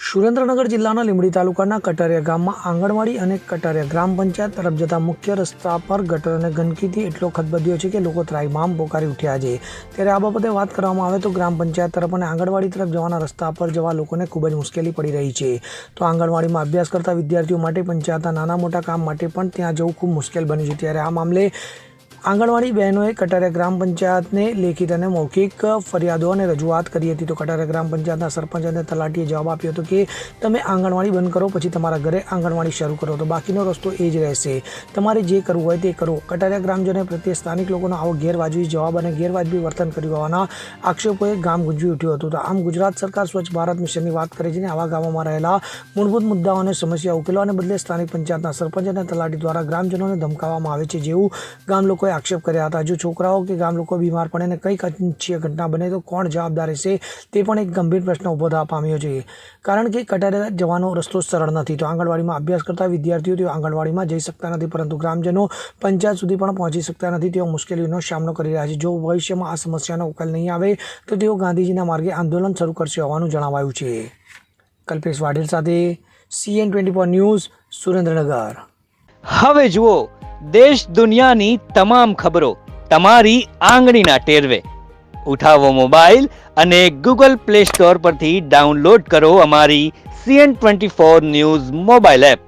સુરેન્દ્રનગર જિલ્લાના લીંબડી તાલુકાના કટારિયા ગામમાં આંગણવાડી અને કટારિયા ગ્રામ પંચાયત તરફ જતા મુખ્ય રસ્તા પર ગટર અને ગંદકીથી એટલો ખદબદ્યો છે કે લોકો ત્રાહિમામ પોકારી ઉઠ્યા છે। ત્યારે આ બાબતે વાત કરવામાં આવે તો ગ્રામ પંચાયત તરફ અને આંગણવાડી તરફ જવાના રસ્તા પર જવા લોકોને ખૂબ જ મુશ્કેલી પડી રહી છે। તો આંગણવાડીમાં અભ્યાસ કરતા વિદ્યાર્થીઓ માટે પંચાયતના નાના મોટા કામ માટે પણ ત્યાં જવું ખૂબ મુશ્કેલ બન્યું છે। ત્યારે આ મામલે આંગણવાડી બહેનોએ કટારિયા ગ્રામ પંચાયતને લેખિત અને મૌખિક ફરિયાદો અને રજૂઆત કરી હતી। તો કટારિયા ગ્રામ પંચાયતના સરપંચ અને તલાટીએ જવાબ આપ્યો હતો કે તમે આંગણવાડી બંધ કરો, પછી તમારા ઘરે આંગણવાડી શરૂ કરો, તો બાકીનો રસ્તો એ જ રહેશે, તમારે જે કરવું હોય તે કરો। કટારિયા ગ્રામજનોએ પ્રત્યે સ્થાનિક લોકોનો આવો ગેરવાજબી જવાબ અને ગેરવાજબી વર્તન કર્યું હોવાના આક્ષેપોએ ગામ ગુંજવી ઉઠ્યું હતું। તો આમ ગુજરાત સરકાર સ્વચ્છ ભારત મિશનની વાત કરે છે અને આવા ગામોમાં રહેલા મૂળભૂત મુદ્દાઓ અને સમસ્યા ઉકેલવાને બદલે સ્થાનિક પંચાયતના સરપંચ અને તલાટી દ્વારા ગ્રામજનોને ધમકાવવામાં આવે છે, જેવું ગામ લોકોએ આક્ષેપ કર્યા હતા। જો છોકરાઓ કે ગામ લોકો બીમાર પડે અને કંઈક અનિચ્છનીય ઘટના બને તો કોણ જવાબદાર રહેશે, તે પણ એક ગંભીર પ્રશ્ન ઊભો થવા પામ્યો છે, કારણ કે કટારિયા જવાનો રસ્તો સરળ નથી। તો આંગણવાડીમાં અભ્યાસ કરતા વિદ્યાર્થીઓ તેઓ આંગણવાડીમાં જઈ શકતા નથી, પરંતુ ગ્રામજનો પંચાયત સુધી પણ પહોંચી શકતા નથી, તેઓ મુશ્કેલીઓનો સામનો કરી રહ્યા છે। જો ભવિષ્યમાં આ સમસ્યાનો ઉકેલ નહીં આવે તો તેઓ ગાંધીજીના માર્ગે આંદોલન શરૂ કરશે હોવાનું જણાવાયું છે। કલ્પેશ વાઢેર સાથે CN24 ન્યૂઝ, સુરેન્દ્રનગર। હવે જુઓ દેશ દુનિયાની તમામ ખબરો તમારી આંગળીના ટેરવે। ઉઠાવો મોબાઈલ અને ગૂગલ પ્લે સ્ટોર પરથી ડાઉનલોડ કરો અમારી CN24 ન્યૂઝ મોબાઈલ એપ।